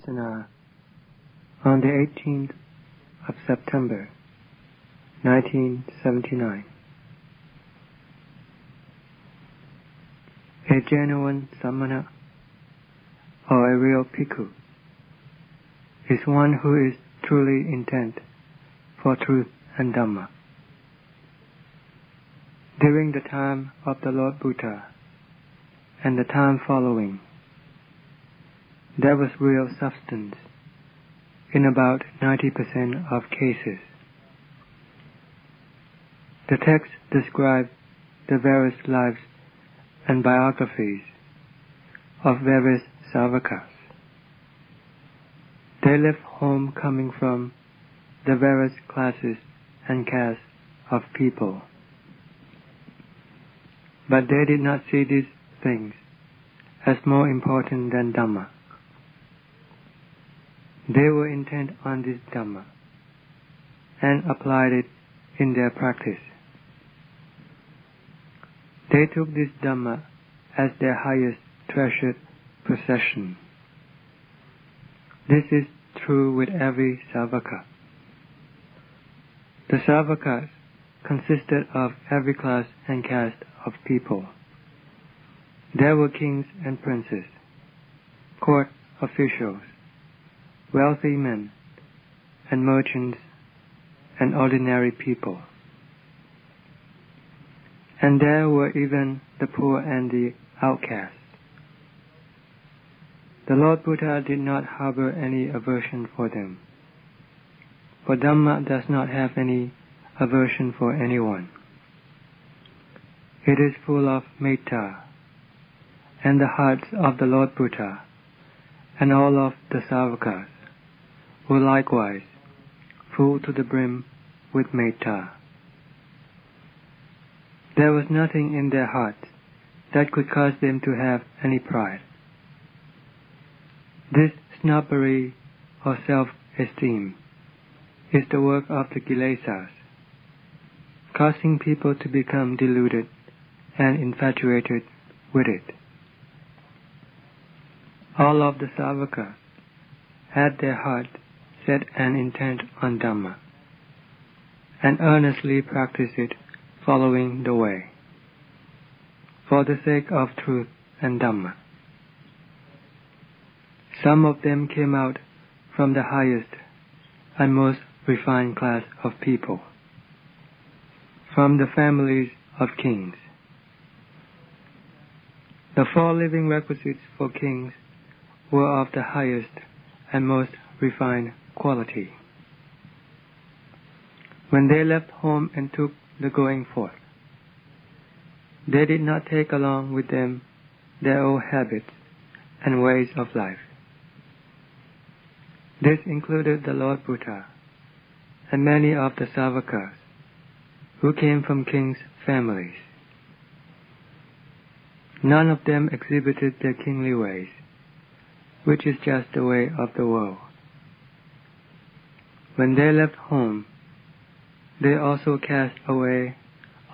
Sana on the 18th of September, 1979. A genuine samana, or a real bhikkhu, is one who is truly intent for truth and Dhamma. During the time of the Lord Buddha and the time following, there was real substance in about 90% of cases. The text describes the various lives and biographies of various savakas. They left home coming from the various classes and castes of people. But they did not see these things as more important than Dhamma. They were intent on this Dhamma and applied it in their practice. They took this Dhamma as their highest treasured possession. This is true with every savaka. The savakas consisted of every class and caste of people. There were kings and princes, court officials, wealthy men, and merchants, and ordinary people. And there were even the poor and the outcasts. The Lord Buddha did not harbor any aversion for them, for Dhamma does not have any aversion for anyone. It is full of metta, and the hearts of the Lord Buddha and all of the savakas were likewise full to the brim with metta. There was nothing in their hearts that could cause them to have any pride. This snobbery or self-esteem is the work of the kilesas, causing people to become deluded and infatuated with it. All of the savakas had their heart set an intent on Dhamma, and earnestly practiced it following the way, for the sake of truth and Dhamma. Some of them came out from the highest and most refined class of people, from the families of kings. The 4 living requisites for kings were of the highest and most refined quality. When they left home and took the going forth, they did not take along with them their old habits and ways of life. This included the Lord Buddha and many of the savakas who came from kings' families. None of them exhibited their kingly ways, which is just the way of the world. When they left home, they also cast away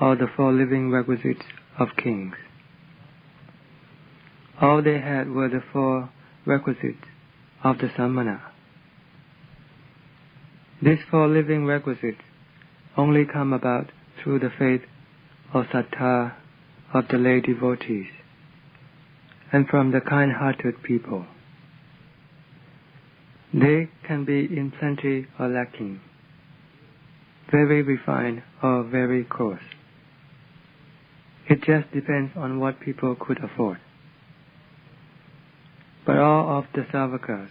all the 4 living requisites of kings. All they had were the 4 requisites of the samana. These 4 living requisites only come about through the faith or sattha of the lay devotees and from the kind-hearted people. They can be in plenty or lacking, very refined or very coarse. It just depends on what people could afford. But all of the savakas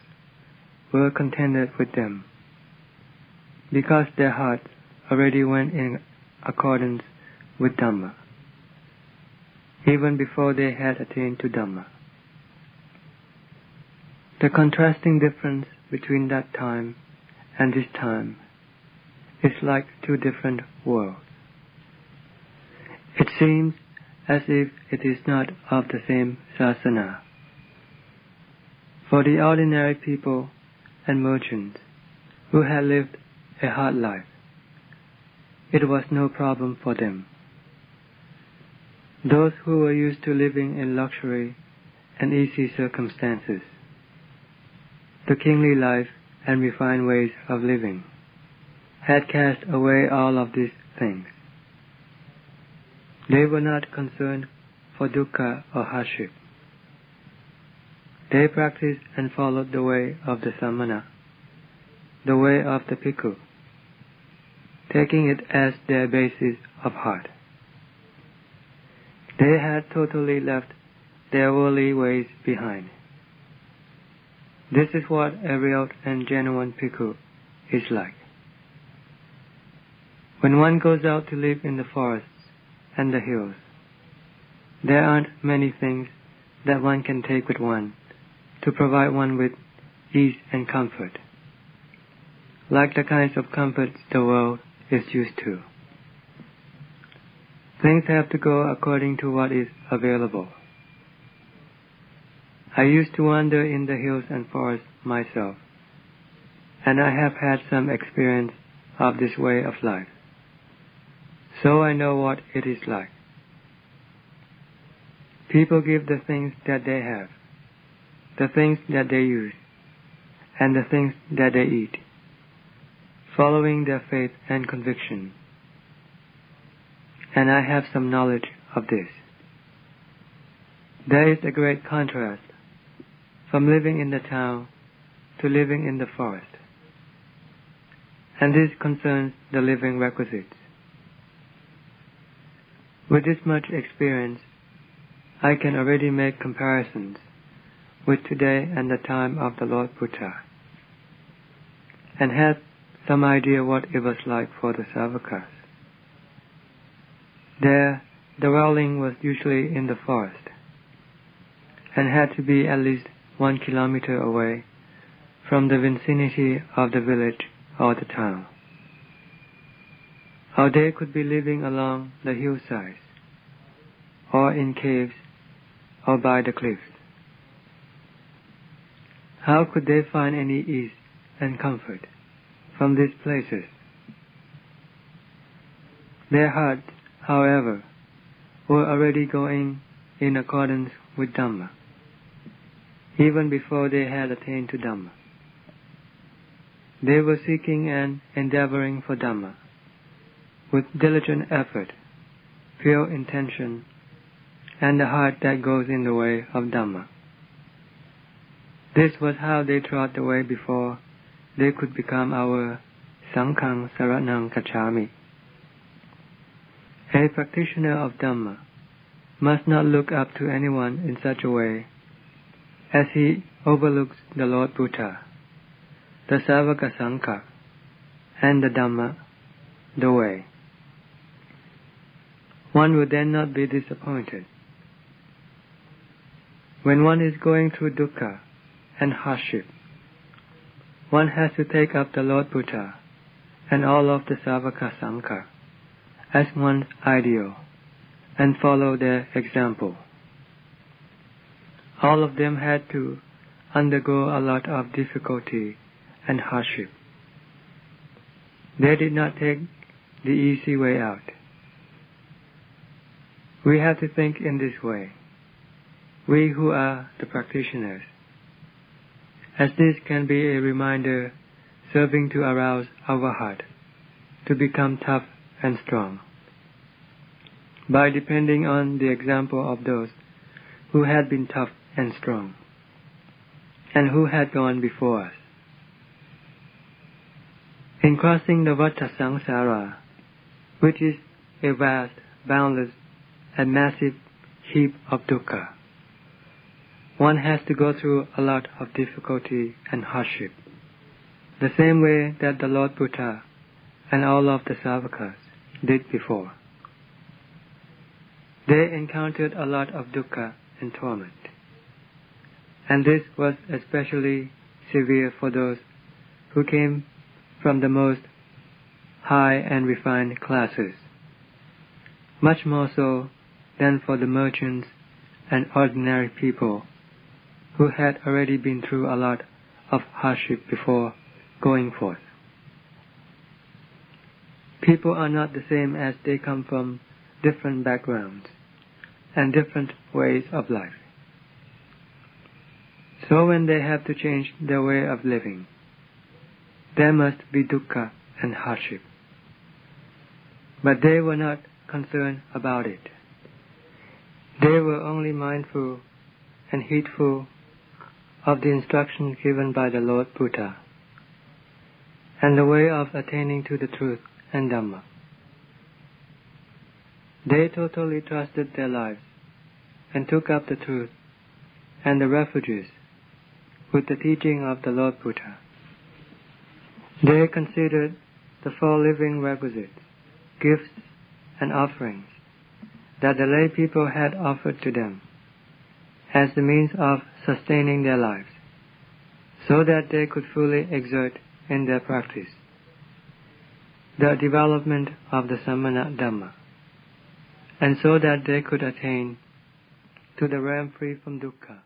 were contented with them, because their hearts already went in accordance with Dhamma, even before they had attained to Dhamma. The contrasting difference between that time and this time is like 2 different worlds. It seems as if it is not of the same sasana. For the ordinary people and merchants who had lived a hard life, it was no problem for them. Those who were used to living in luxury and easy circumstances, the kingly life and refined ways of living, had cast away all of these things. They were not concerned for dukkha or hardship. They practiced and followed the way of the samana, the way of the bhikkhu, taking it as their basis of heart. They had totally left their worldly ways behind. This is what a real and genuine bhikkhu is like. When one goes out to live in the forests and the hills, there aren't many things that one can take with one to provide one with ease and comfort, like the kinds of comforts the world is used to. Things have to go according to what is available. I used to wander in the hills and forests myself, and I have had some experience of this way of life, so I know what it is like. People give the things that they have, the things that they use, and the things that they eat, following their faith and conviction. And I have some knowledge of this. There is a great contrast from living in the town to living in the forest, and this concerns the living requisites. With this much experience, I can already make comparisons with today and the time of the Lord Buddha, and have some idea what it was like for the Savakas. There, the dwelling was usually in the forest, and had to be at least 1 kilometer away from the vicinity of the village or the town. Or they could be living along the hillsides, or in caves, or by the cliffs. How could they find any ease and comfort from these places? Their hearts, however, were already going in accordance with Dhamma, even before they had attained to Dhamma. They were seeking and endeavoring for Dhamma, with diligent effort, pure intention, and the heart that goes in the way of Dhamma. This was how they trod the way before they could become our Sanghang Saranang Gacchami. A practitioner of Dhamma must not look up to anyone in such a way as he overlooks the Lord Buddha, the Savaka Sangha, and the Dhamma, the way. One would then not be disappointed. When one is going through dukkha and hardship, one has to take up the Lord Buddha and all of the Savaka Sangha as one's ideal and follow their example. All of them had to undergo a lot of difficulty and hardship. They did not take the easy way out. We have to think in this way, we who are the practitioners, as this can be a reminder serving to arouse our heart to become tough and strong, by depending on the example of those who had been tough and strong, and who had gone before us. In crossing the Vata Samsara, which is a vast, boundless, and massive heap of dukkha, one has to go through a lot of difficulty and hardship, the same way that the Lord Buddha and all of the Savakas did before. They encountered a lot of dukkha and torment, and this was especially severe for those who came from the most high and refined classes, much more so than for the merchants and ordinary people who had already been through a lot of hardship before going forth. People are not the same as they come from different backgrounds and different ways of life. So when they have to change their way of living, there must be dukkha and hardship. But they were not concerned about it. They were only mindful and heedful of the instructions given by the Lord Buddha and the way of attaining to the truth and Dhamma. They totally trusted their lives and took up the truth and the refuges with the teaching of the Lord Buddha. They considered the 4 living requisites, gifts and offerings that the lay people had offered to them as the means of sustaining their lives, so that they could fully exert in their practice the development of the Samana Dhamma, and so that they could attain to the realm free from dukkha.